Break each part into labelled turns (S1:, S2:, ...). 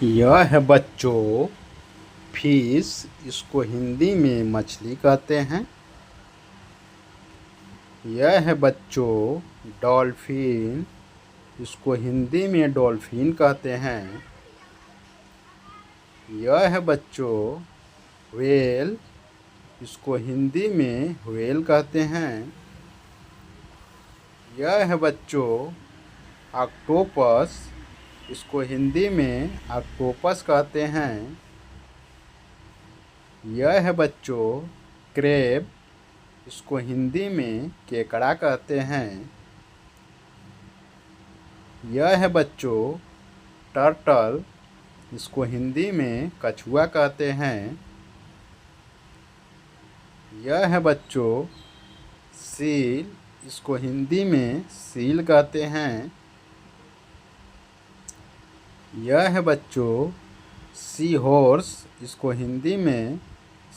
S1: यह है बच्चों फिश। इसको हिंदी में मछली कहते हैं। यह है बच्चों डॉल्फिन। इसको हिंदी में डॉल्फिन कहते हैं। यह है बच्चों व्हेल। इसको हिंदी में व्हेल कहते हैं। यह है बच्चों ऑक्टोपस। इसको हिंदी में ऑक्टोपस कहते हैं। यह है बच्चों क्रेब। इसको हिंदी में केकड़ा कहते हैं। यह है बच्चों टर्टल। इसको हिंदी में कछुआ कहते हैं। यह है बच्चों सील। इसको हिंदी में सील कहते हैं। यह है बच्चों सी हॉर्स। इसको हिंदी में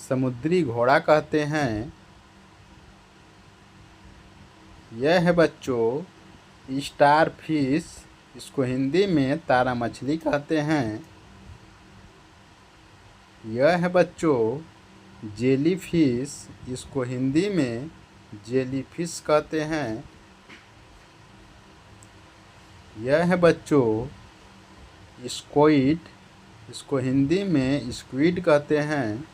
S1: समुद्री घोड़ा कहते हैं। यह है बच्चों स्टार फिश। इसको हिंदी में तारा मछली कहते हैं। यह है बच्चों जेली फिश। इसको हिंदी में जेली फिश कहते हैं। यह है बच्चों स्क्विड। इसको हिंदी में स्क्विड कहते हैं।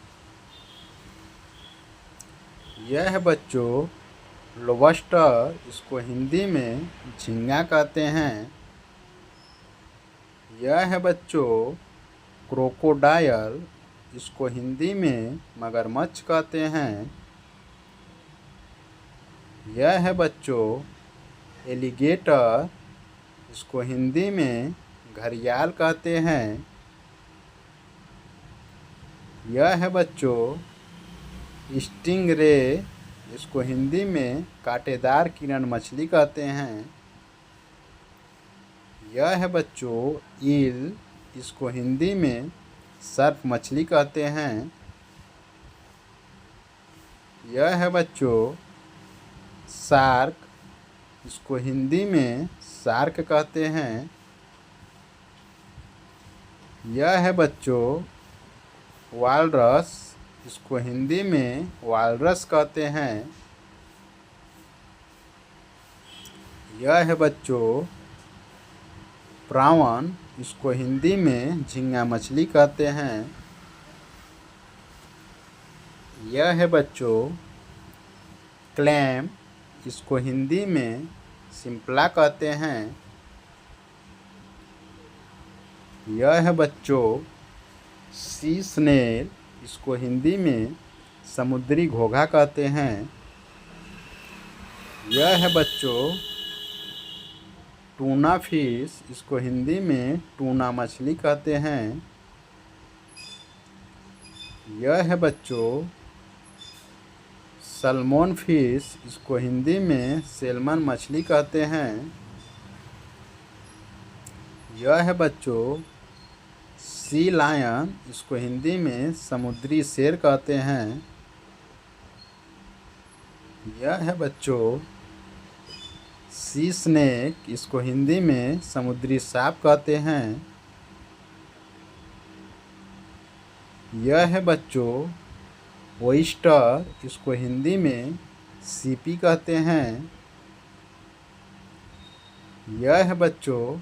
S1: यह है बच्चों लॉबस्टर। इसको हिंदी में झींगा कहते हैं। यह है बच्चों क्रोकोडायल। इसको हिंदी में मगरमच्छ कहते हैं। यह है बच्चों एलिगेटर। इसको हिंदी में घड़ियाल कहते हैं। यह है बच्चों स्टिंगरे। इसको हिंदी में कांटेदार किरण मछली कहते हैं। यह है बच्चों ईल। इसको हिंदी में सर्प मछली कहते हैं। यह है बच्चों शार्क। इसको हिंदी में शार्क कहते हैं। यह है बच्चों वालरस। इसको हिंदी में वालरस कहते हैं। यह है बच्चों प्रावन। इसको हिंदी में झींगा मछली कहते हैं। यह है बच्चों क्लैम। इसको हिंदी में सिंपला कहते हैं। यह है बच्चों सी स्नेल। इसको हिंदी में समुद्री घोंघा कहते हैं। यह है बच्चों टूना फिश। इसको हिंदी में टूना मछली कहते हैं। यह है बच्चों सल्मोन फिश। इसको हिंदी में सैल्मन मछली कहते हैं। यह है बच्चों सी लायन। इसको हिंदी में समुद्री शेर कहते हैं। यह है बच्चों सी स्नेक। इसको हिंदी में समुद्री सांप कहते हैं। यह है बच्चों ओयस्टर। इसको हिंदी में सीपी कहते हैं। यह है बच्चों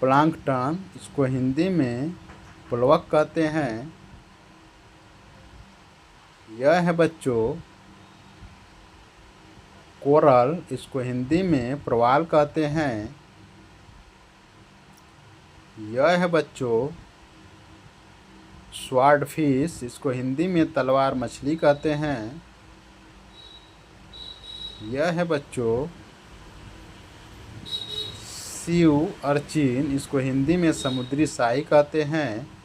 S1: प्लांक्टन। इसको हिंदी में प्लवक कहते हैं। यह है बच्चों कोरल। इसको हिंदी में प्रवाल कहते हैं। यह है बच्चों स्वॉर्ड फिश। इसको हिंदी में तलवार मछली कहते हैं। यह है बच्चों सीव अर्चिन। इसको हिंदी में समुद्री साई कहते हैं।